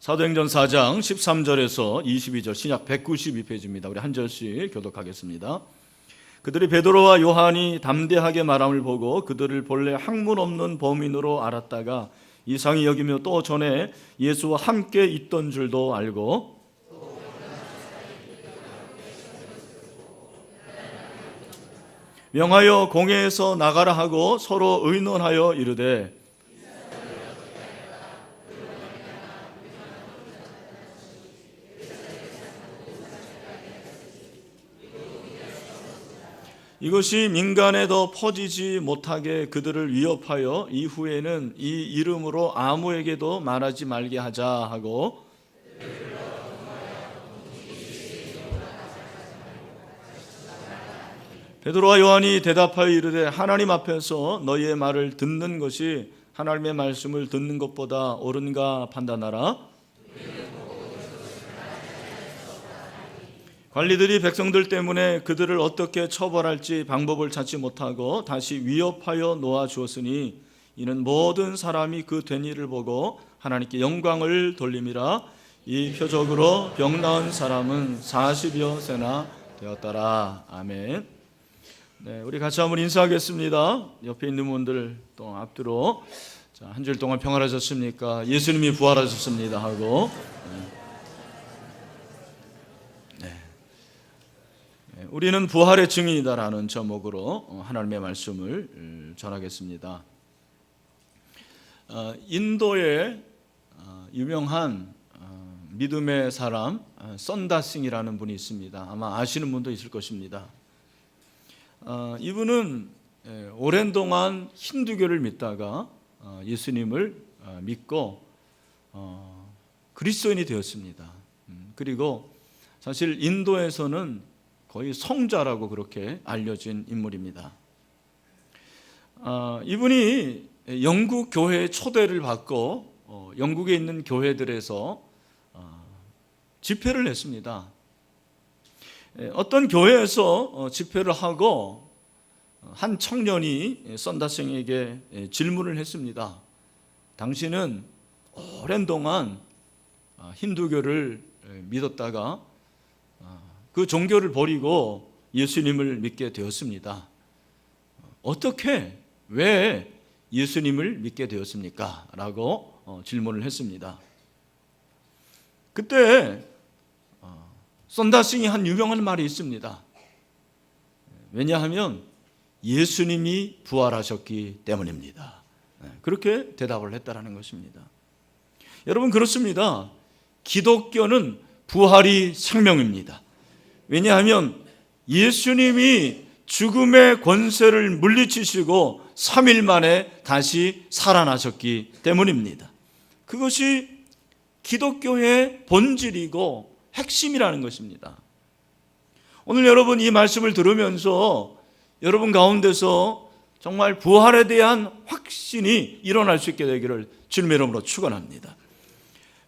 사도행전 4장 13절에서 22절 신약 192페이지입니다. 우리 한 절씩 교독하겠습니다. 그들이 베드로와 요한이 담대하게 말함을 보고 그들을 본래 학문 없는 범인으로 알았다가 이상히 여기며 또 전에 예수와 함께 있던 줄도 알고 명하여 공회에서 나가라 하고 서로 의논하여 이르되 이것이 민간에 더 퍼지지 못하게 그들을 위협하여 이후에는 이 이름으로 아무에게도 말하지 말게 하자 하고 베드로와 요한이 대답하여 이르되 하나님 앞에서 너희의 말을 듣는 것이 하나님의 말씀을 듣는 것보다 옳은가 판단하라. 관리들이 백성들 때문에 그들을 어떻게 처벌할지 방법을 찾지 못하고 다시 위협하여 놓아주었으니 이는 모든 사람이 그 된 일을 보고 하나님께 영광을 돌림이라. 이 표적으로 병 나은 사람은 40여 세나 되었더라. 아멘. 네, 우리 같이 한번 인사하겠습니다. 옆에 있는 분들 또 앞뒤로 한 주일 동안 평안하셨습니까? 예수님이 부활하셨습니다 하고 우리는 부활의 증인이다라는 제목으로 하나님의 말씀을 전하겠습니다. 인도의 유명한 믿음의 사람 선다싱이라는 분이 있습니다. 아마 아시는 분도 있을 것입니다. 이분은 오랜 동안 힌두교를 믿다가 예수님을 믿고 그리스도인이 되었습니다. 그리고 사실 인도에서는 거의 성자라고 그렇게 알려진 인물입니다. 이분이 영국 교회의 초대를 받고 영국에 있는 교회들에서 집회를 했습니다. 어떤 교회에서 집회를 하고 한 청년이 선다싱에게 질문을 했습니다. 당신은 오랜 동안 힌두교를 믿었다가 그 종교를 버리고 예수님을 믿게 되었습니다. 어떻게, 왜 예수님을 믿게 되었습니까? 라고 질문을 했습니다. 그때 선다싱이 한 유명한 말이 있습니다. 왜냐하면 예수님이 부활하셨기 때문입니다. 그렇게 대답을 했다라는 것입니다. 여러분, 그렇습니다. 기독교는 부활이 생명입니다. 왜냐하면 예수님이 죽음의 권세를 물리치시고 3일 만에 다시 살아나셨기 때문입니다. 그것이 기독교의 본질이고 핵심이라는 것입니다. 오늘 여러분 이 말씀을 들으면서 여러분 가운데서 정말 부활에 대한 확신이 일어날 수 있게 되기를 주님의 이름으로 축원합니다.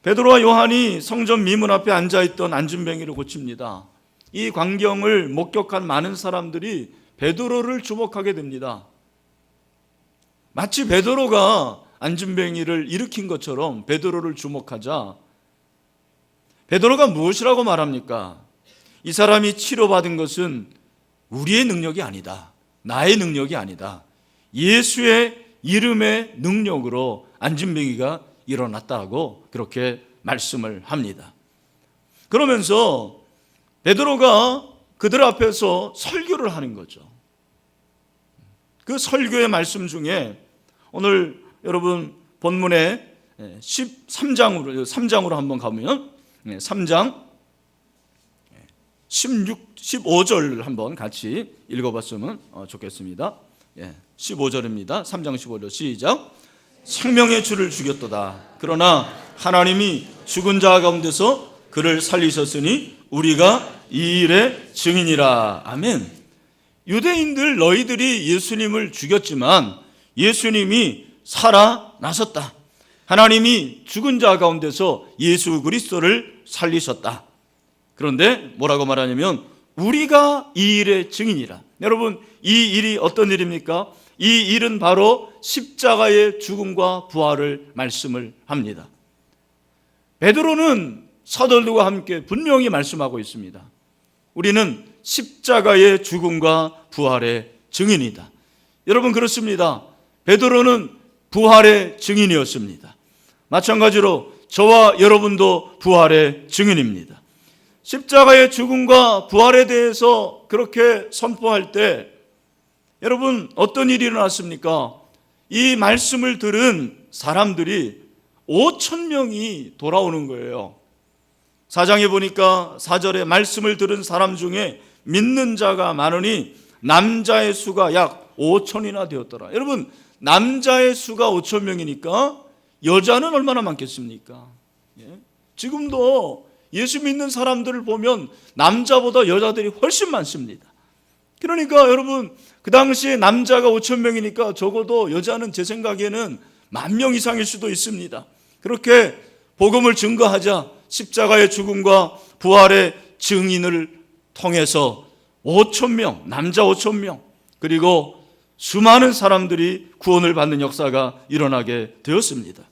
베드로와 요한이 성전 미문 앞에 앉아있던 안진뱅이를 고칩니다. 이 광경을 목격한 많은 사람들이 베드로를 주목하게 됩니다. 마치 베드로가 안진뱅이를 일으킨 것처럼 베드로를 주목하자 베드로가 무엇이라고 말합니까? 이 사람이 치료받은 것은 우리의 능력이 아니다. 나의 능력이 아니다. 예수의 이름의 능력으로 안진뱅이가 일어났다고 그렇게 말씀을 합니다. 그러면서 베드로가 그들 앞에서 설교를 하는 거죠. 그 설교의 말씀 중에 오늘 여러분 본문의 3장으로 한번 가보면 3장 15절을 한번 같이 읽어봤으면 좋겠습니다. 15절입니다. 3장 15절 시작. 생명의 주를 죽였도다. 그러나 하나님이 죽은 자 가운데서 그를 살리셨으니 우리가 이 일의 증인이라. 아멘. 유대인들 너희들이 예수님을 죽였지만 예수님이 살아나셨다. 하나님이 죽은 자 가운데서 예수 그리스도를 살리셨다. 그런데 뭐라고 말하냐면 우리가 이 일의 증인이라. 여러분, 이 일이 어떤 일입니까? 이 일은 바로 십자가의 죽음과 부활을 말씀을 합니다. 베드로는 사도들과 함께 분명히 말씀하고 있습니다. 우리는 십자가의 죽음과 부활의 증인이다. 여러분, 그렇습니다. 베드로는 부활의 증인이었습니다. 마찬가지로 저와 여러분도 부활의 증인입니다. 십자가의 죽음과 부활에 대해서 그렇게 선포할 때 여러분, 어떤 일이 일어났습니까? 이 말씀을 들은 사람들이 5,000명이 돌아오는 거예요. 4장에 보니까 4절에 말씀을 들은 사람 중에 믿는 자가 많으니 남자의 수가 약 5,000이나 되었더라. 여러분, 남자의 수가 5,000명이니까 여자는 얼마나 많겠습니까? 지금도 예수 믿는 사람들을 보면 남자보다 여자들이 훨씬 많습니다. 그러니까 여러분, 그 당시에 남자가 5,000명이니까 적어도 여자는 제 생각에는 10,000명 이상일 수도 있습니다. 그렇게 복음을 증거하자 십자가의 죽음과 부활의 증인을 통해서 5,000명, 남자 5,000명, 그리고 수많은 사람들이 구원을 받는 역사가 일어나게 되었습니다.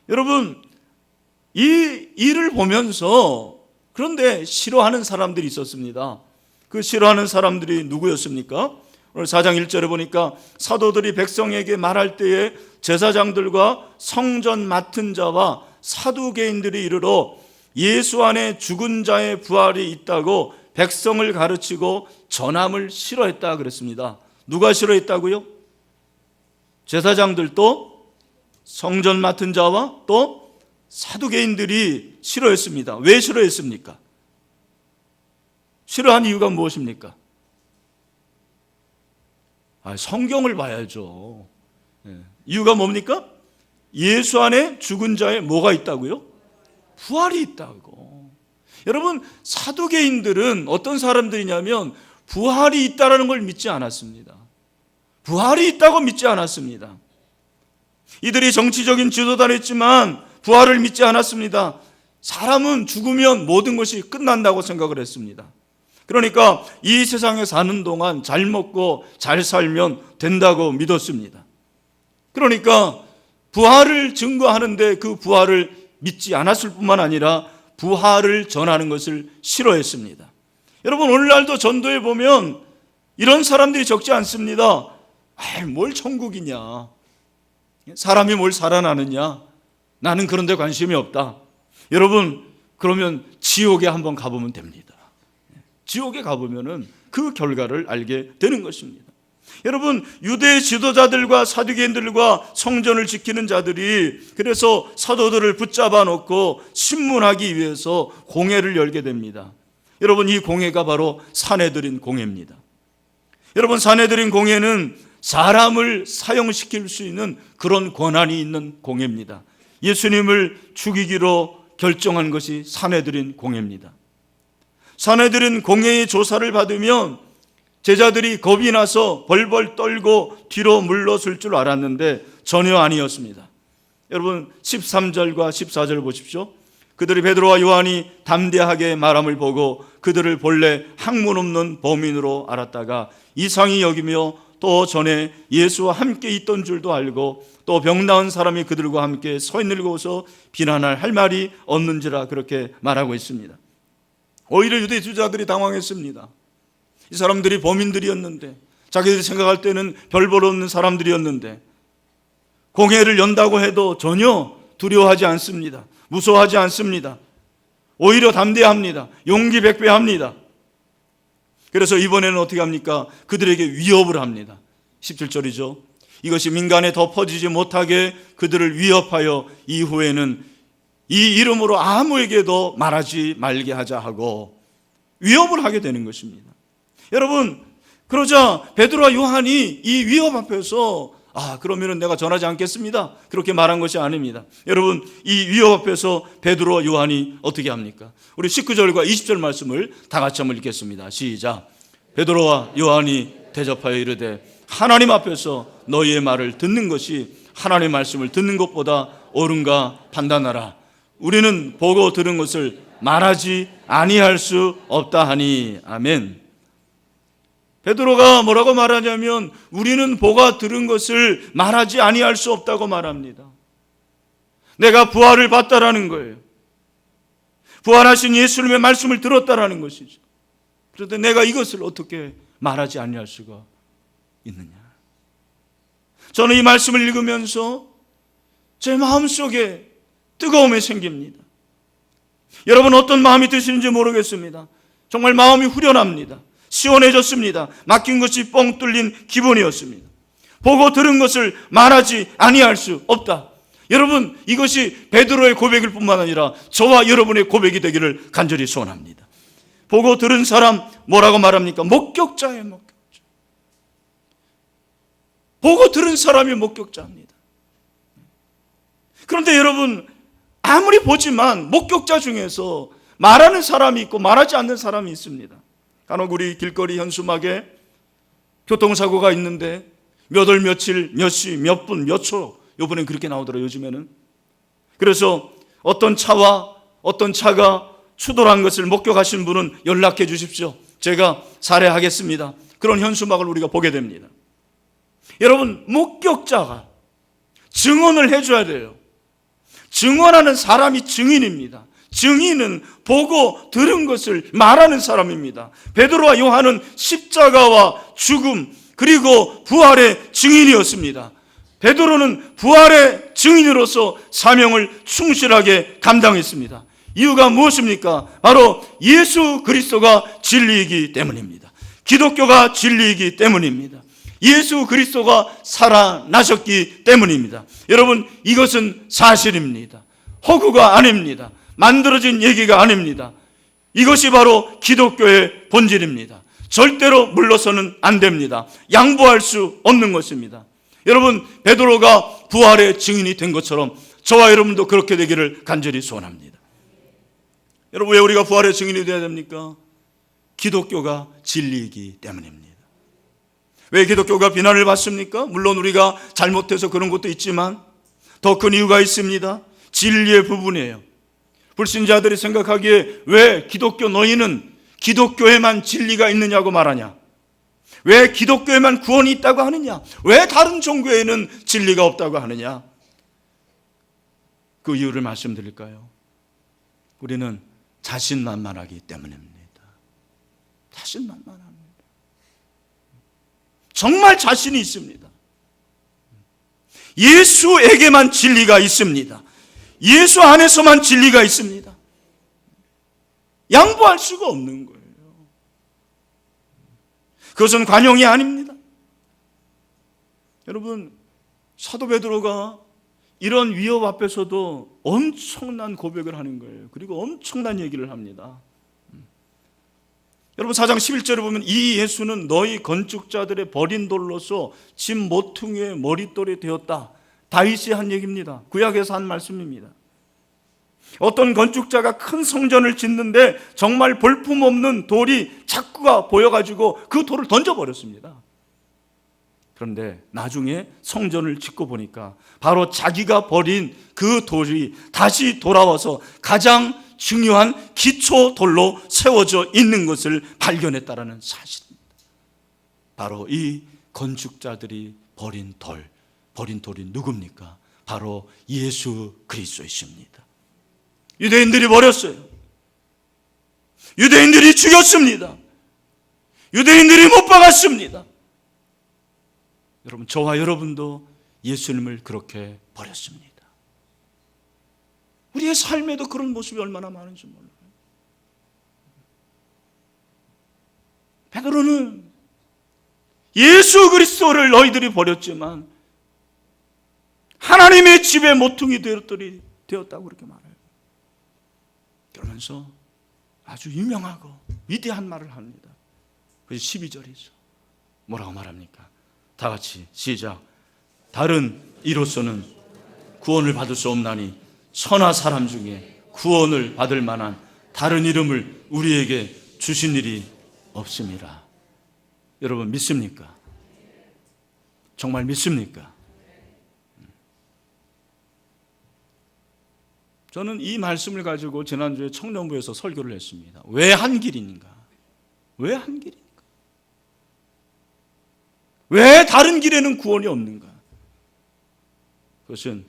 여러분, 이 일을 보면서 그런데 싫어하는 사람들이 있었습니다. 그 싫어하는 사람들이 누구였습니까? 오늘 4장 1절에 보니까 사도들이 백성에게 말할 때에 제사장들과 성전 맡은 자와 사두개인들이 이르러 예수 안에 죽은 자의 부활이 있다고 백성을 가르치고 전함을 싫어했다 그랬습니다. 누가 싫어했다고요? 제사장들도 성전 맡은 자와 또 사두개인들이 싫어했습니다. 왜 싫어했습니까? 싫어한 이유가 무엇입니까? 성경을 봐야죠. 이유가 뭡니까? 예수 안에 죽은 자에 뭐가 있다고요? 부활이 있다고. 여러분, 사두개인들은 어떤 사람들이냐면 부활이 있다는 걸 믿지 않았습니다. 부활이 있다고 믿지 않았습니다. 이들이 정치적인 지도자를 했지만 부활을 믿지 않았습니다. 사람은 죽으면 모든 것이 끝난다고 생각을 했습니다. 그러니까 이 세상에 사는 동안 잘 먹고 잘 살면 된다고 믿었습니다. 그러니까 부활을 증거하는데 그 부활을 믿지 않았을 뿐만 아니라 부활을 전하는 것을 싫어했습니다. 여러분, 오늘날도 전도에 보면 이런 사람들이 적지 않습니다. 뭘 천국이냐, 사람이 뭘 살아나느냐, 나는 그런 데 관심이 없다. 여러분, 그러면 지옥에 한번 가보면 됩니다. 지옥에 가보면은 그 결과를 알게 되는 것입니다. 여러분, 유대 지도자들과 사두개인들과 성전을 지키는 자들이 그래서 사도들을 붙잡아 놓고 신문하기 위해서 공회를 열게 됩니다. 여러분, 이 공회가 바로 산헤드린 공회입니다. 여러분, 산헤드린 공회는 사람을 사형시킬 수 있는 그런 권한이 있는 공회입니다. 예수님을 죽이기로 결정한 것이 산헤드린 공회입니다. 산헤드린 공회의 조사를 받으면 제자들이 겁이 나서 벌벌 떨고 뒤로 물러설 줄 알았는데 전혀 아니었습니다. 여러분, 13절과 14절 보십시오. 그들이 베드로와 요한이 담대하게 말함을 보고 그들을 본래 학문 없는 범인으로 알았다가 이상히 여기며 또 전에 예수와 함께 있던 줄도 알고 또 병 나은 사람이 그들과 함께 서 있는 곳에서 비난할 할 말이 없는지라 그렇게 말하고 있습니다. 오히려 유대 지도자들이 당황했습니다. 이 사람들이 범인들이었는데, 자기들이 생각할 때는 별 볼 없는 사람들이었는데 공회를 연다고 해도 전혀 두려워하지 않습니다. 무서워하지 않습니다. 오히려 담대합니다. 용기 백배합니다. 그래서 이번에는 어떻게 합니까? 그들에게 위협을 합니다. 17절이죠. 이것이 민간에 더 퍼지지 못하게 그들을 위협하여 이후에는 이 이름으로 아무에게도 말하지 말게 하자 하고 위협을 하게 되는 것입니다. 여러분, 그러자 베드로와 요한이 이 위협 앞에서 그러면은 내가 전하지 않겠습니다, 그렇게 말한 것이 아닙니다. 여러분, 이 위협 앞에서 베드로와 요한이 어떻게 합니까? 우리 19절과 20절 말씀을 다 같이 한번 읽겠습니다. 시작. 베드로와 요한이 대접하여 이르되 하나님 앞에서 너희의 말을 듣는 것이 하나님의 말씀을 듣는 것보다 옳은가 판단하라. 우리는 보고 들은 것을 말하지 아니할 수 없다 하니. 아멘. 베드로가 뭐라고 말하냐면 우리는 보고 들은 것을 말하지 아니할 수 없다고 말합니다. 내가 부활을 봤다라는 거예요. 부활하신 예수님의 말씀을 들었다라는 것이죠. 그런데 내가 이것을 어떻게 말하지 아니할 수가 있느냐? 저는 이 말씀을 읽으면서 제 마음속에 뜨거움이 생깁니다. 여러분 어떤 마음이 드시는지 모르겠습니다. 정말 마음이 후련합니다. 시원해졌습니다. 맡긴 것이 뻥 뚫린 기분이었습니다. 보고 들은 것을 말하지 아니할 수 없다. 여러분 이것이 베드로의 고백일 뿐만 아니라 저와 여러분의 고백이 되기를 간절히 소원합니다. 보고 들은 사람 뭐라고 말합니까? 목격자예요. 목격자. 보고 들은 사람이 목격자입니다. 그런데 여러분 아무리 보지만 목격자 중에서 말하는 사람이 있고 말하지 않는 사람이 있습니다. 간혹 우리 길거리 현수막에 교통사고가 있는데 몇 월 며칠 몇 시 몇 분 몇 초 이번엔 그렇게 나오더라고요. 요즘에는. 그래서 어떤 차와 어떤 차가 추돌한 것을 목격하신 분은 연락해 주십시오. 제가 살해하겠습니다. 그런 현수막을 우리가 보게 됩니다. 여러분 목격자가 증언을 해줘야 돼요. 증언하는 사람이 증인입니다. 증인은 보고 들은 것을 말하는 사람입니다. 베드로와 요한은 십자가와 죽음 그리고 부활의 증인이었습니다. 베드로는 부활의 증인으로서 사명을 충실하게 감당했습니다. 이유가 무엇입니까? 바로 예수 그리스도가 진리이기 때문입니다. 기독교가 진리이기 때문입니다. 예수 그리스도가 살아나셨기 때문입니다. 여러분 이것은 사실입니다. 허구가 아닙니다. 만들어진 얘기가 아닙니다. 이것이 바로 기독교의 본질입니다. 절대로 물러서는 안 됩니다. 양보할 수 없는 것입니다. 여러분 베드로가 부활의 증인이 된 것처럼 저와 여러분도 그렇게 되기를 간절히 소원합니다. 여러분 왜 우리가 부활의 증인이 되어야 됩니까? 기독교가 진리이기 때문입니다. 왜 기독교가 비난을 받습니까? 물론 우리가 잘못해서 그런 것도 있지만 더 큰 이유가 있습니다. 진리의 부분이에요. 불신자들이 생각하기에 왜 기독교 너희는 기독교에만 진리가 있느냐고 말하냐? 왜 기독교에만 구원이 있다고 하느냐? 왜 다른 종교에는 진리가 없다고 하느냐? 그 이유를 말씀드릴까요? 우리는 자신만만하기 때문입니다. 자신만만합니다. 정말 자신이 있습니다. 예수에게만 진리가 있습니다. 예수 안에서만 진리가 있습니다. 양보할 수가 없는 거예요. 그것은 관용이 아닙니다. 여러분 사도 베드로가 이런 위협 앞에서도 엄청난 고백을 하는 거예요. 그리고 엄청난 얘기를 합니다. 여러분 4장 11절에 보면 이 예수는 너희 건축자들의 버린 돌로서 집 모퉁이의 머릿돌이 되었다. 다윗이 한 얘기입니다. 구약에서 한 말씀입니다. 어떤 건축자가 큰 성전을 짓는데 정말 볼품없는 돌이 자꾸가 보여가지고 그 돌을 던져버렸습니다. 그런데 나중에 성전을 짓고 보니까 바로 자기가 버린 그 돌이 다시 돌아와서 가장 중요한 기초돌로 세워져 있는 것을 발견했다라는 사실입니다. 바로 이 건축자들이 버린 돌이 누굽니까? 바로 예수 그리스도이십니다. 유대인들이 버렸어요. 유대인들이 죽였습니다. 유대인들이 못 박았습니다. 여러분 저와 여러분도 예수님을 그렇게 버렸습니다. 우리의 삶에도 그런 모습이 얼마나 많은지 몰라요. 베드로는 예수 그리스도를 너희들이 버렸지만 하나님의 집의 모퉁이 되었다고 그렇게 말해요. 그러면서 아주 유명하고 위대한 말을 합니다. 그게 12절이죠. 뭐라고 말합니까? 다 같이 시작. 다른 이로서는 구원을 받을 수 없나니 선한 사람 중에 구원을 받을 만한 다른 이름을 우리에게 주신 일이 없습니다. 여러분 믿습니까? 정말 믿습니까? 저는 이 말씀을 가지고 지난주에 청년부에서 설교를 했습니다. 왜 한 길인가? 왜 한 길인가? 왜 다른 길에는 구원이 없는가? 그것은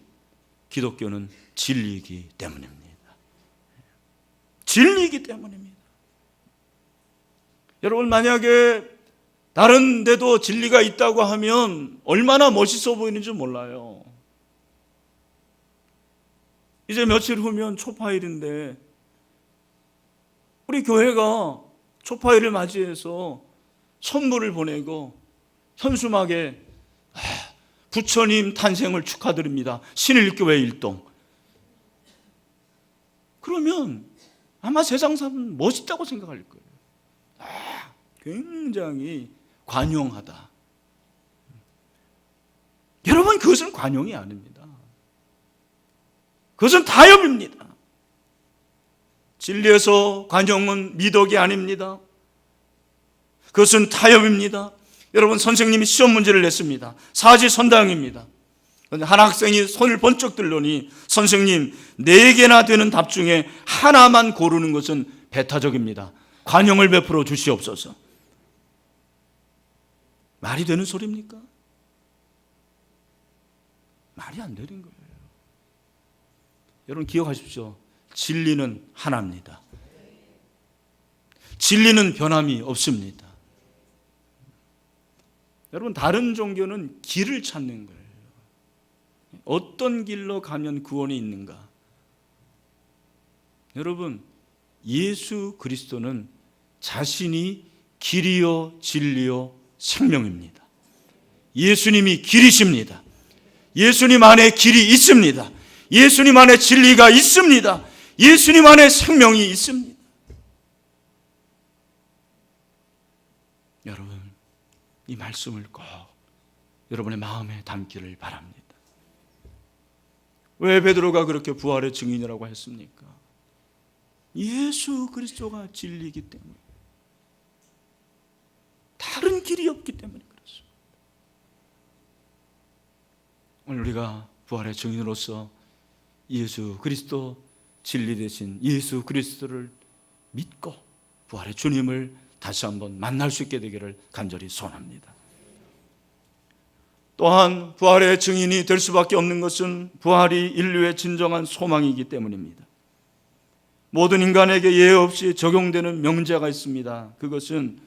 기독교는 진리이기 때문입니다. 진리이기 때문입니다. 여러분, 만약에 다른 데도 진리가 있다고 하면 얼마나 멋있어 보이는지 몰라요. 이제 며칠 후면 초파일인데 우리 교회가 초파일을 맞이해서 선물을 보내고 현수막에 부처님 탄생을 축하드립니다. 신일교회 일동. 그러면 아마 세상 사람은 멋있다고 생각할 거예요. 굉장히 관용하다. 여러분, 그것은 관용이 아닙니다. 그것은 타협입니다. 진리에서 관용은 미덕이 아닙니다. 그것은 타협입니다. 여러분, 선생님이 시험 문제를 냈습니다. 사지선다형입니다. 한 학생이 손을 번쩍 들더니 선생님, 4개나 되는 답 중에 하나만 고르는 것은 배타적입니다. 관용을 베풀어 주시옵소서. 말이 되는 소리입니까? 말이 안 되는 거예요. 여러분, 기억하십시오. 진리는 하나입니다. 진리는 변함이 없습니다. 여러분, 다른 종교는 길을 찾는 거예요. 어떤 길로 가면 구원이 있는가? 여러분, 예수 그리스도는 자신이 길이요 진리요 생명입니다. 예수님이 길이십니다. 예수님 안에 길이 있습니다. 예수님 안에 진리가 있습니다. 예수님 안에 생명이 있습니다. 여러분, 이 말씀을 꼭 여러분의 마음에 담기를 바랍니다. 왜 베드로가 그렇게 부활의 증인이라고 했습니까? 예수 그리스도가 진리이기 때문에, 다른 길이 없기 때문에 그렇습니다. 오늘 우리가 부활의 증인으로서 예수 그리스도, 진리 되신 예수 그리스도를 믿고 부활의 주님을 다시 한번 만날 수 있게 되기를 간절히 소원합니다. 또한 부활의 증인이 될 수밖에 없는 것은 부활이 인류의 진정한 소망이기 때문입니다. 모든 인간에게 예외 없이 적용되는 명제가 있습니다. 그것은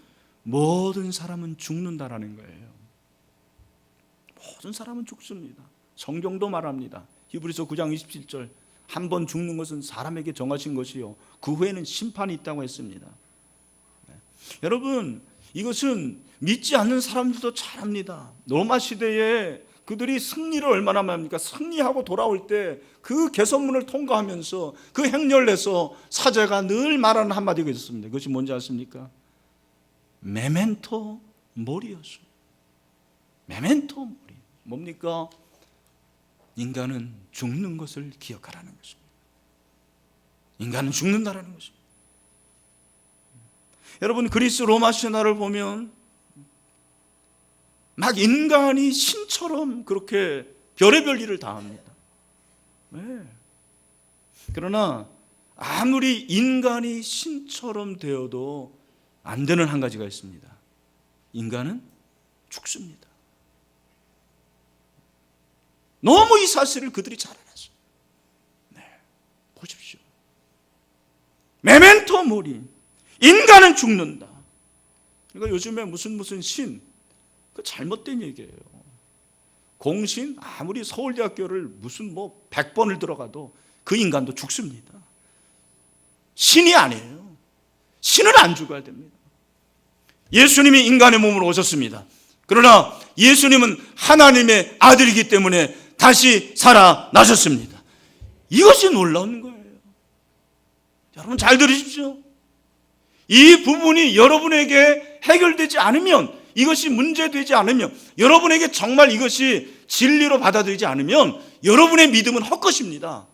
모든 사람은 죽는다라는 거예요. 모든 사람은 죽습니다. 성경도 말합니다. 히브리서 9장 27절, 한 번 죽는 것은 사람에게 정하신 것이요 그 후에는 심판이 있다고 했습니다. 여러분, 이것은 믿지 않는 사람들도 잘 압니다. 로마 시대에 그들이 승리를 얼마나 합니까? 승리하고 돌아올 때 그 개선문을 통과하면서 그 행렬에서 사제가 늘 말하는 한마디가 있었습니다. 그것이 뭔지 아십니까? 메멘토 모리였습니다. 메멘토 모리. 뭡니까? 인간은 죽는 것을 기억하라는 것입니다. 인간은 죽는다라는 것입니다. 여러분, 그리스 로마 신화를 보면 막 인간이 신처럼 그렇게 별의별 일을 다 합니다. 네. 그러나 아무리 인간이 신처럼 되어도 안 되는 한 가지가 있습니다. 인간은 죽습니다. 너무 이 사실을 그들이 잘 알았어요. 네. 보십시오. 메멘토 모리. 인간은 죽는다. 그러니까 요즘에 무슨 신, 그 잘못된 얘기예요. 공신, 아무리 서울대학교를 무슨 100번을 들어가도 그 인간도 죽습니다. 신이 아니에요. 신은 안 죽어야 됩니다. 예수님이 인간의 몸으로 오셨습니다. 그러나 예수님은 하나님의 아들이기 때문에 다시 살아나셨습니다. 이것이 놀라운 거예요. 여러분, 잘 들으십시오. 이 부분이 여러분에게 해결되지 않으면, 이것이 문제되지 않으면, 여러분에게 정말 이것이 진리로 받아들이지 않으면 여러분의 믿음은 헛것입니다.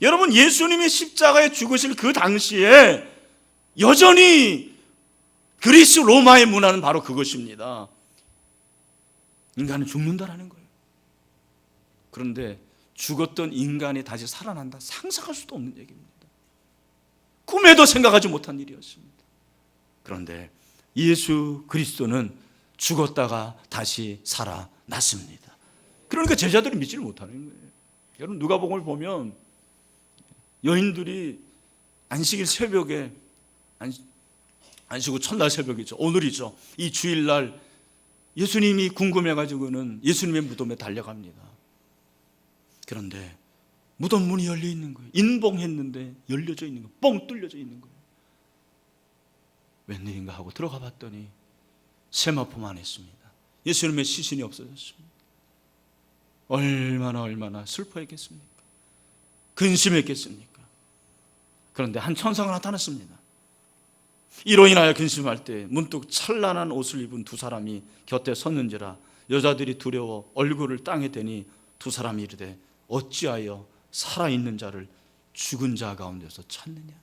여러분, 예수님이 십자가에 죽으실 그 당시에 여전히 그리스 로마의 문화는 바로 그것입니다. 인간은 죽는다라는 거예요. 그런데 죽었던 인간이 다시 살아난다, 상상할 수도 없는 얘기입니다. 꿈에도 생각하지 못한 일이었습니다. 그런데 예수 그리스도는 죽었다가 다시 살아났습니다. 그러니까 제자들이 믿지를 못하는 거예요. 여러분 누가복음을 보면 여인들이 안식일 새벽에 안식 후 첫날 새벽이죠. 오늘이죠. 이 주일날 예수님이 궁금해가지고는 예수님의 무덤에 달려갑니다. 그런데 무덤 문이 열려 있는 거예요. 인봉했는데 열려져 있는 거예요. 뻥 뚫려져 있는 거예요. 웬일인가 하고 들어가 봤더니 세마포만 했습니다. 예수님의 시신이 없어졌습니다. 얼마나 슬퍼했겠습니까? 근심했겠습니까? 그런데 한 천사가 나타났습니다. 이로 인하여 근심할 때 문득 찬란한 옷을 입은 두 사람이 곁에 섰는지라 여자들이 두려워 얼굴을 땅에 대니 두 사람이 이르되 어찌하여 살아있는 자를 죽은 자 가운데서 찾느냐?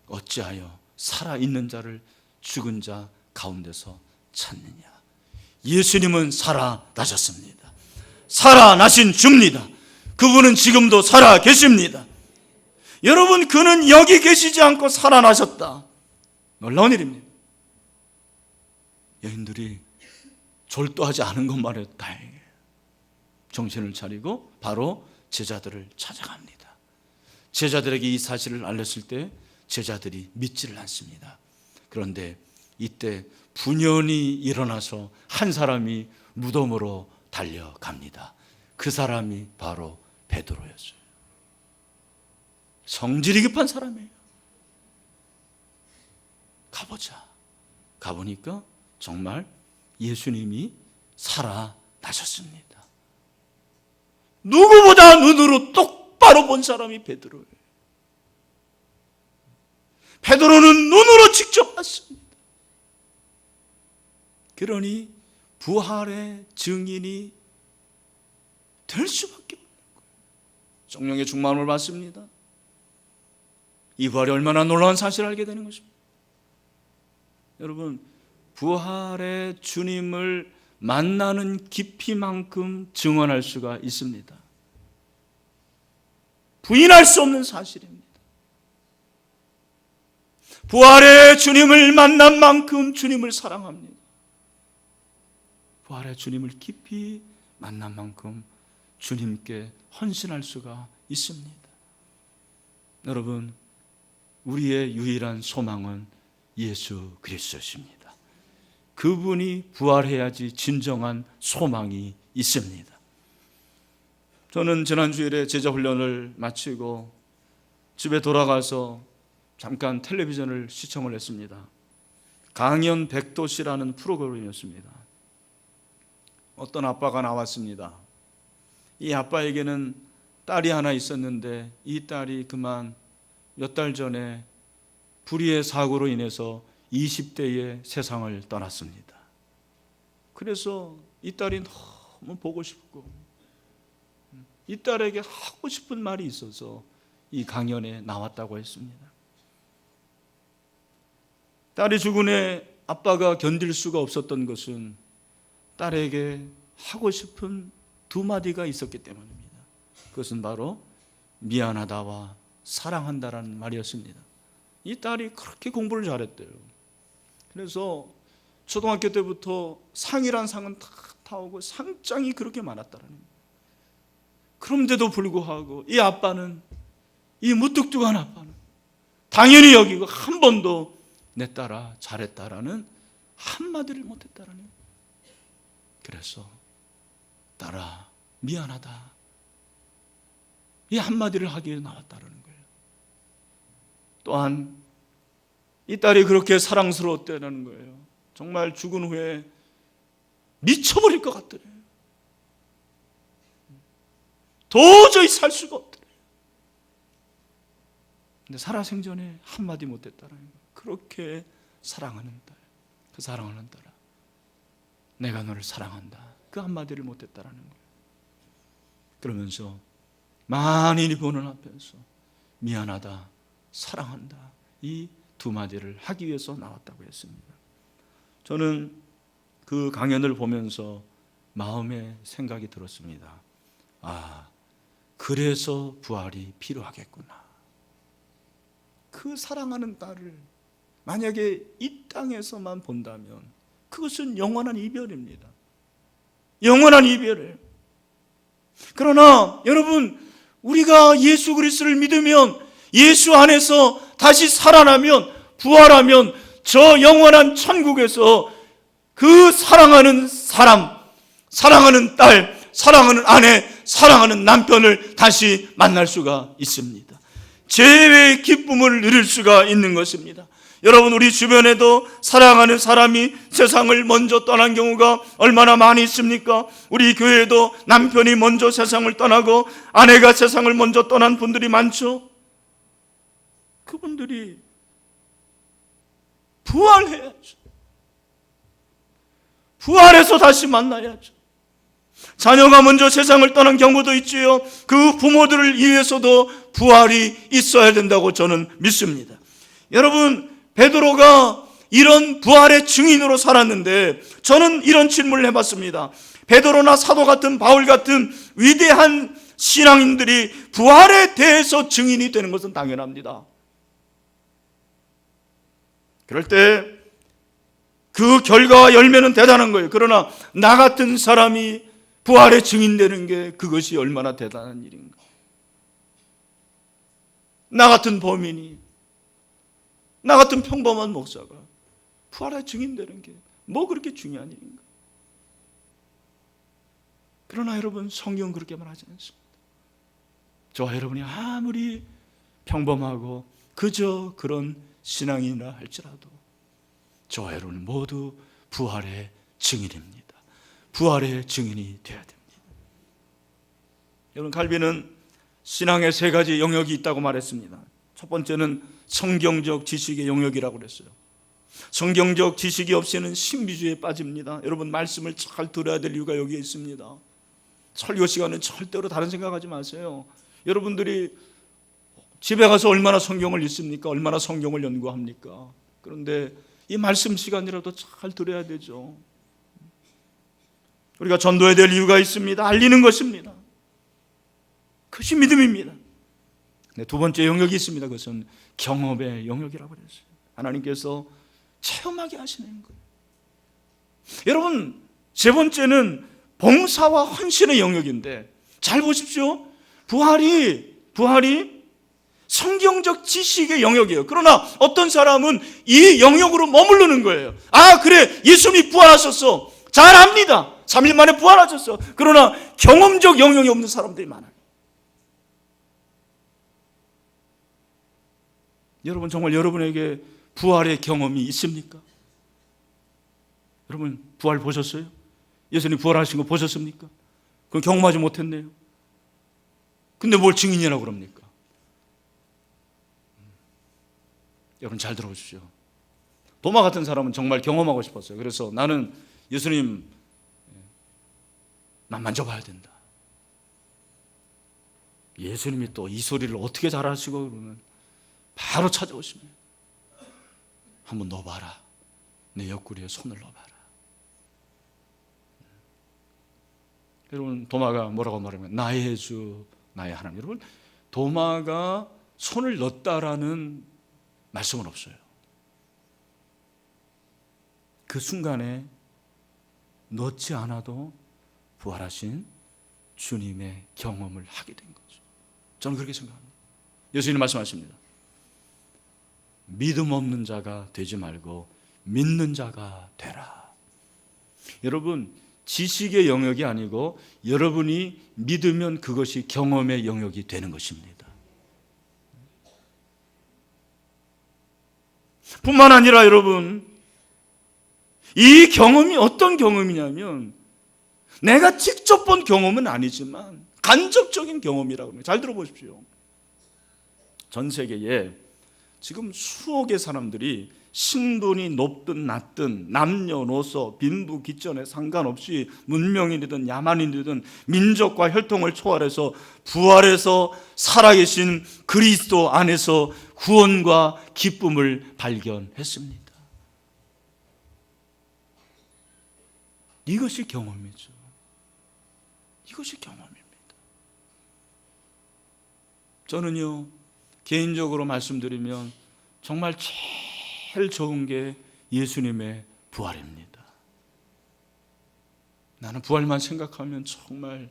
어찌하여 살아있는 자를 죽은 자 가운데서 찾느냐? 예수님은 살아나셨습니다. 살아나신 주입니다. 그분은 지금도 살아 계십니다. 여러분, 그는 여기 계시지 않고 살아나셨다. 놀라운 일입니다. 여인들이 졸도하지 않은 것만 해도 다행이에요. 정신을 차리고 바로 제자들을 찾아갑니다. 제자들에게 이 사실을 알렸을 때 제자들이 믿지를 않습니다. 그런데 이때 분연이 일어나서 한 사람이 무덤으로 달려갑니다. 그 사람이 바로 베드로였어요. 성질이 급한 사람이에요. 가보자. 가보니까 정말 예수님이 살아나셨습니다. 누구보다 눈으로 똑바로 본 사람이 베드로예요. 베드로는 눈으로 직접 봤습니다. 그러니 부활의 증인이 될 수밖에 없는 거예요. 성령의 충만을 받습니다. 이 부활이 얼마나 놀라운 사실을 알게 되는 것입니다. 여러분, 부활의 주님을 만나는 깊이만큼 증언할 수가 있습니다. 부인할 수 없는 사실입니다. 부활의 주님을 만난 만큼 주님을 사랑합니다. 부활의 주님을 깊이 만난 만큼 주님께 헌신할 수가 있습니다. 여러분, 우리의 유일한 소망은 예수 그리스도십니다. 그분이 부활해야지 진정한 소망이 있습니다. 저는 지난 주일에 제자 훈련을 마치고 집에 돌아가서 잠깐 텔레비전을 시청을 했습니다. 강연 백도시라는 프로그램이었습니다. 어떤 아빠가 나왔습니다. 이 아빠에게는 딸이 하나 있었는데 이 딸이 그만 몇 달 전에 불의의 사고로 인해서 20대에 세상을 떠났습니다. 그래서 이 딸이 너무 보고 싶고 이 딸에게 하고 싶은 말이 있어서 이 강연에 나왔다고 했습니다. 딸이 죽은 후에 아빠가 견딜 수가 없었던 것은 딸에게 하고 싶은 두 마디가 있었기 때문입니다. 그것은 바로 미안하다와 사랑한다라는 말이었습니다. 이 딸이 그렇게 공부를 잘했대요. 그래서 초등학교 때부터 상이란 상은 다 타오고 상장이 그렇게 많았다는 거예요. 그런데도 불구하고 이 아빠는, 이 무뚝뚝한 아빠는 당연히 여기고 한 번도 내 딸아 잘했다라는 한마디를 못했다라는 거예요. 그래서 딸아 미안하다, 이 한마디를 하기에 나왔다라는 거예요. 또한 이 딸이 그렇게 사랑스러웠다는 거예요. 정말 죽은 후에 미쳐버릴 것 같더래요. 도저히 살 수가 없더래요. 근데 살아생전에 한마디 못했다는 거예요. 그렇게 사랑하는 딸, 그 사랑하는 딸아, 내가 너를 사랑한다, 그 한마디를 못했다라는 거예요. 그러면서 만인이 보는 앞에서 미안하다, 사랑한다, 이 두 마디를 하기 위해서 나왔다고 했습니다. 저는 그 강연을 보면서 마음에 생각이 들었습니다. 아, 그래서 부활이 필요하겠구나. 그 사랑하는 딸을 만약에 이 땅에서만 본다면 그것은 영원한 이별입니다. 영원한 이별이에요. 그러나 여러분, 우리가 예수 그리스도를 믿으면, 예수 안에서 다시 살아나면, 부활하면 저 영원한 천국에서 그 사랑하는 사람, 사랑하는 딸, 사랑하는 아내, 사랑하는 남편을 다시 만날 수가 있습니다. 재회의 기쁨을 누릴 수가 있는 것입니다. 여러분, 우리 주변에도 사랑하는 사람이 세상을 먼저 떠난 경우가 얼마나 많이 있습니까? 우리 교회에도 남편이 먼저 세상을 떠나고 아내가 세상을 먼저 떠난 분들이 많죠. 그분들이 부활해야죠. 부활해서 다시 만나야죠. 자녀가 먼저 세상을 떠난 경우도 있지요. 그 부모들을 위해서도 부활이 있어야 된다고 저는 믿습니다. 여러분, 베드로가 이런 부활의 증인으로 살았는데 저는 이런 질문을 해봤습니다. 베드로나 사도 같은 바울 같은 위대한 신앙인들이 부활에 대해서 증인이 되는 것은 당연합니다. 그럴 때 그 결과와 열매는 대단한 거예요. 그러나 나 같은 사람이 부활의 증인되는 게 그것이 얼마나 대단한 일인가. 나 같은 범인이, 나 같은 평범한 목사가 부활의 증인되는 게 뭐 그렇게 중요한 일인가. 그러나 여러분, 성경은 그렇게 말하지 않습니다. 저와 여러분이 아무리 평범하고 그저 그런 신앙이라 할지라도 저와 여러분 모두 부활의 증인입니다. 부활의 증인이 되어야 됩니다. 여러분, 칼빈은 신앙의 세 가지 영역이 있다고 말했습니다. 첫 번째는 성경적 지식의 영역이라고 그랬어요. 성경적 지식이 없이는 신비주의에 빠집니다. 여러분, 말씀을 잘 들어야 될 이유가 여기에 있습니다. 설교 시간은 절대로 다른 생각하지 마세요. 여러분들이 집에 가서 얼마나 성경을 읽습니까? 얼마나 성경을 연구합니까? 그런데 이 말씀 시간이라도 잘 들어야 되죠. 우리가 전도해야 될 이유가 있습니다. 알리는 것입니다. 그것이 믿음입니다. 두 번째 영역이 있습니다. 그것은 경험의 영역이라고 그랬어요. 하나님께서 체험하게 하시는 거예요. 여러분, 세 번째는 봉사와 헌신의 영역인데 잘 보십시오. 부활이 성경적 지식의 영역이에요. 그러나 어떤 사람은 이 영역으로 머무르는 거예요. 아, 그래, 예수님이 부활하셨어. 잘 압니다. 3일 만에 부활하셨어. 그러나 경험적 영역이 없는 사람들이 많아요. 여러분, 정말 여러분에게 부활의 경험이 있습니까? 여러분, 부활 보셨어요? 예수님 부활하신 거 보셨습니까? 그건 경험하지 못했네요. 근데 뭘 증인이라고 그럽니까? 여러분, 잘 들어보십시오. 도마 같은 사람은 정말 경험하고 싶었어요. 그래서 나는 예수님 난 만져봐야 된다. 예수님이 또 이 소리를 어떻게 잘하시고 그러면 바로 찾아오시면 한번 넣어봐라. 내 옆구리에 손을 넣어봐라. 여러분, 도마가 뭐라고 말하면 나의 주, 나의 하나님. 여러분, 도마가 손을 넣었다라는 말씀은 없어요. 그 순간에 넣지 않아도 부활하신 주님의 경험을 하게 된 거죠. 저는 그렇게 생각합니다. 예수님 말씀하십니다. 믿음 없는 자가 되지 말고 믿는 자가 되라. 여러분, 지식의 영역이 아니고 여러분이 믿으면 그것이 경험의 영역이 되는 것입니다. 뿐만 아니라 여러분, 이 경험이 어떤 경험이냐면 내가 직접 본 경험은 아니지만 간접적인 경험이라고 합니다. 잘 들어보십시오. 전 세계에 지금 수억의 사람들이 신분이 높든 낮든 남녀노소 빈부귀천에 상관없이 문명인이든 야만인이든 민족과 혈통을 초월해서 부활해서 살아계신 그리스도 안에서 구원과 기쁨을 발견했습니다. 이것이 경험이죠. 이것이 경험입니다. 저는요, 개인적으로 말씀드리면 정말 제일 좋은 게 예수님의 부활입니다. 나는 부활만 생각하면 정말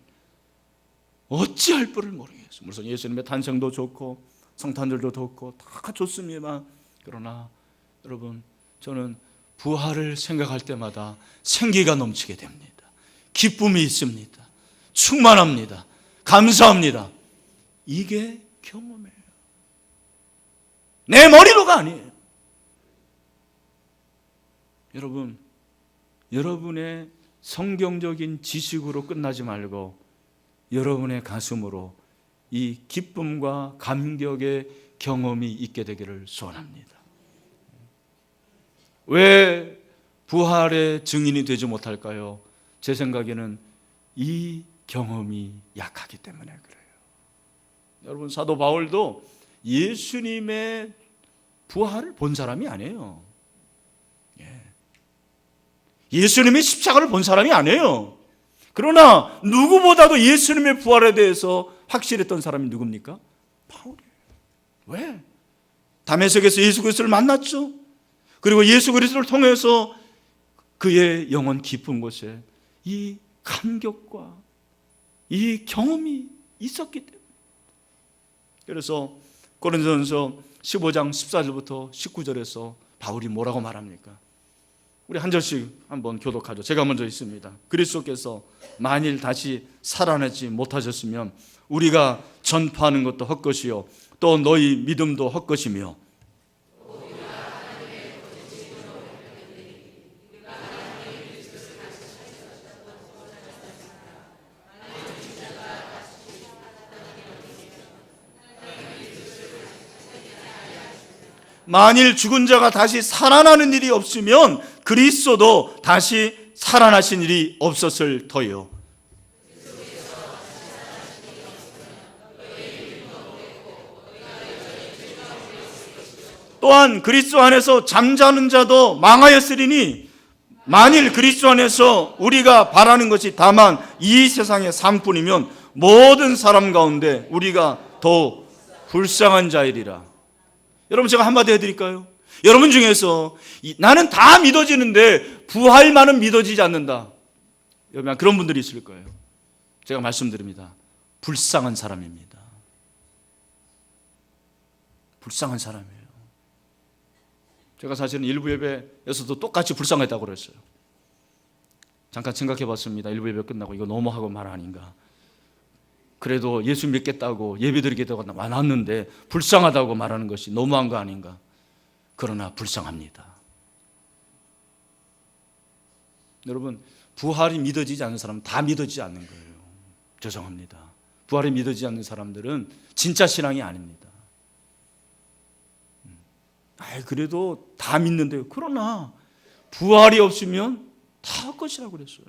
어찌할 뿔을 모르겠어요. 물론 예수님의 탄생도 좋고 성탄절도 좋고 다 좋습니다. 그러나 여러분, 저는 부활을 생각할 때마다 생기가 넘치게 됩니다. 기쁨이 있습니다. 충만합니다. 감사합니다. 이게 경험이에요. 내 머리로가 아니에요. 여러분, 여러분의 성경적인 지식으로 끝나지 말고 여러분의 가슴으로 이 기쁨과 감격의 경험이 있게 되기를 소원합니다. 왜 부활의 증인이 되지 못할까요? 제 생각에는 이 경험이 약하기 때문에 그래요. 여러분, 사도 바울도 예수님의 부활을 본 사람이 아니에요. 예수님의 십자가를 본 사람이 아니에요. 그러나 누구보다도 예수님의 부활에 대해서 확실했던 사람이 누굽니까? 바울이에요. 왜? 다메섹에서 예수 그리스도를 만났죠. 그리고 예수 그리스도를 통해서 그의 영혼 깊은 곳에 이 감격과 이 경험이 있었기 때문에. 그래서 고린도전서 15장 14절부터 19절에서 바울이 뭐라고 말합니까? 우리 한 절씩 한번 교독하죠. 제가 먼저 있습니다. 그리스도께서 만일 다시 살아나지 못하셨으면 우리가 전파하는 것도 헛것이요 또 너희 믿음도 헛것이며 만일 죽은 자가 다시 살아나는 일이 없으면 그리스도도 다시 살아나신 일이 없었을 터요. 또한 그리스도 안에서 잠자는 자도 망하였으리니 만일 그리스도 안에서 우리가 바라는 것이 다만 이 세상의 삶뿐이면 모든 사람 가운데 우리가 더 불쌍한 자이리라. 여러분, 제가 한마디 해드릴까요? 여러분 중에서 나는 다 믿어지는데 부활만은 믿어지지 않는다. 여러분, 그런 분들이 있을 거예요. 제가 말씀드립니다. 불쌍한 사람입니다. 불쌍한 사람이에요. 제가 사실은 일부 예배에서도 똑같이 불쌍했다고 그랬어요. 잠깐 생각해 봤습니다. 일부 예배 끝나고 이거 너무하고 말 아닌가. 그래도 예수 믿겠다고 예배드리겠다고 나왔는데 불쌍하다고 말하는 것이 너무한 거 아닌가. 그러나 불쌍합니다. 여러분, 부활이 믿어지지 않는 사람은 다 믿어지지 않는 거예요. 죄송합니다. 부활이 믿어지지 않는 사람들은 진짜 신앙이 아닙니다. 그래도 다 믿는데요. 그러나 부활이 없으면 다 헛것이라고 그랬어요.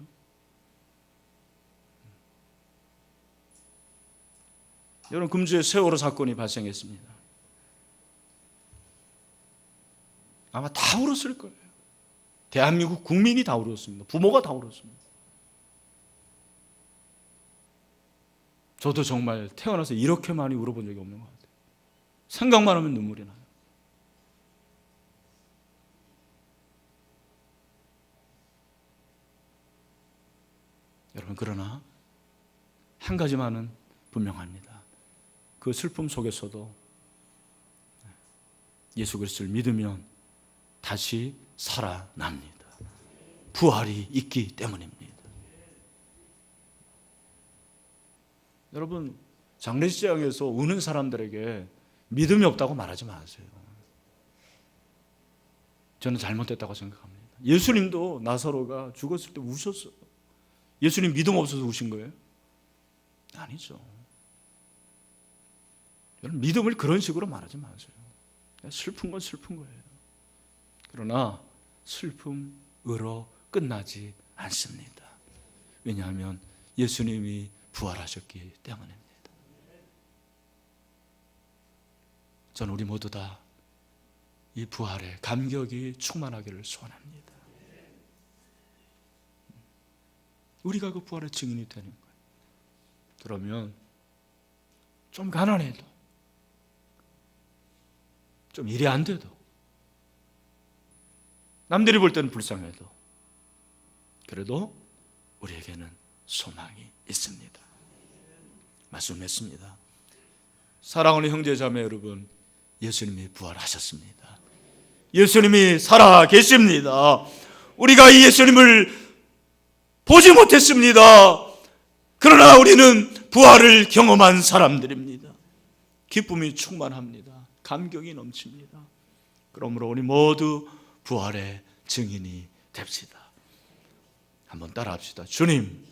여러분, 금주에 세월호 사건이 발생했습니다. 아마 다 울었을 거예요. 대한민국 국민이 다 울었습니다. 부모가 다 울었습니다. 저도 정말 태어나서 이렇게 많이 울어본 적이 없는 것 같아요. 생각만 하면 눈물이 나요. 여러분, 그러나 한 가지만은 분명합니다. 그 슬픔 속에서도 예수 그리스도를 믿으면 다시 살아납니다. 부활이 있기 때문입니다. 여러분, 장례식장에서 우는 사람들에게 믿음이 없다고 말하지 마세요. 저는 잘못됐다고 생각합니다. 예수님도 나사로가 죽었을 때 우셨어요. 예수님 믿음 없어서 우신 거예요? 아니죠. 여러분, 믿음을 그런 식으로 말하지 마세요. 슬픈 건 슬픈 거예요. 그러나 슬픔으로 끝나지 않습니다. 왜냐하면 예수님이 부활하셨기 때문입니다. 저는 우리 모두 다 이 부활의 감격이 충만하기를 소원합니다. 우리가 그 부활의 증인이 되는 거예요. 그러면 좀 가난해도, 좀 일이 안 돼도, 남들이 볼 때는 불쌍해도 그래도 우리에게는 소망이 있습니다. 말씀했습니다. 사랑하는 형제자매 여러분, 예수님이 부활하셨습니다. 예수님이 살아 계십니다. 우리가 이 예수님을 보지 못했습니다. 그러나 우리는 부활을 경험한 사람들입니다. 기쁨이 충만합니다. 감격이 넘칩니다. 그러므로 우리 모두 부활의 증인이 됩시다. 한번 따라합시다. 주님,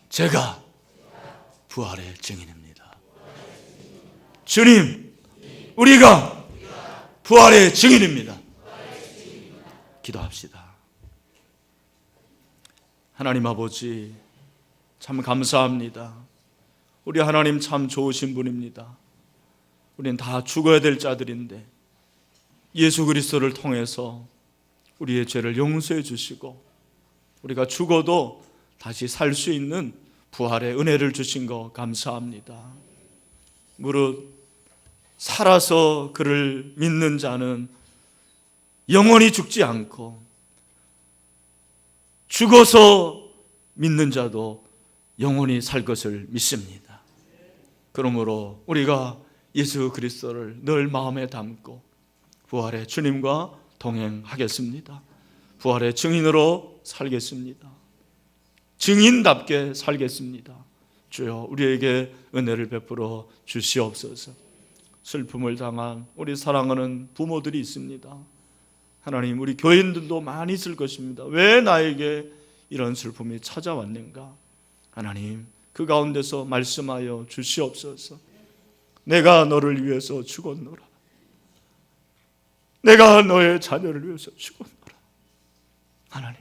제가 부활의 증인입니다. 주님, 우리가 부활의 증인입니다. 기도합시다. 하나님 아버지, 참 감사합니다. 우리 하나님 참 좋으신 분입니다. 우리는 다 죽어야 될 자들인데 예수 그리스도를 통해서 우리의 죄를 용서해 주시고 우리가 죽어도 다시 살 수 있는 부활의 은혜를 주신 거 감사합니다. 무릇 살아서 그를 믿는 자는 영원히 죽지 않고 죽어서 믿는 자도 영원히 살 것을 믿습니다. 그러므로 우리가 예수 그리스도를 늘 마음에 담고 부활의 주님과 동행하겠습니다. 부활의 증인으로 살겠습니다. 증인답게 살겠습니다. 주여, 우리에게 은혜를 베풀어 주시옵소서. 슬픔을 당한 우리 사랑하는 부모들이 있습니다. 하나님, 우리 교인들도 많이 있을 것입니다. 왜 나에게 이런 슬픔이 찾아왔는가? 하나님, 그 가운데서 말씀하여 주시옵소서. 내가 너를 위해서 죽었노라. 내가 너의 자녀를 위해서 죽었노라. 하나님,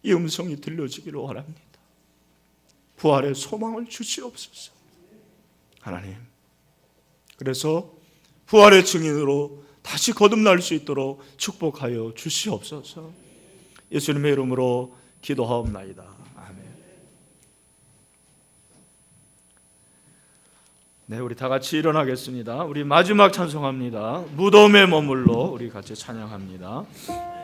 이 음성이 들려지기를 원합니다. 부활의 소망을 주시옵소서. 하나님, 그래서 부활의 증인으로 다시 거듭날 수 있도록 축복하여 주시옵소서. 예수님의 이름으로 기도하옵나이다. 아멘. 네, 우리 다 같이 일어나겠습니다. 우리 마지막 찬송합니다. 무덤에 머물러 우리 같이 찬양합니다.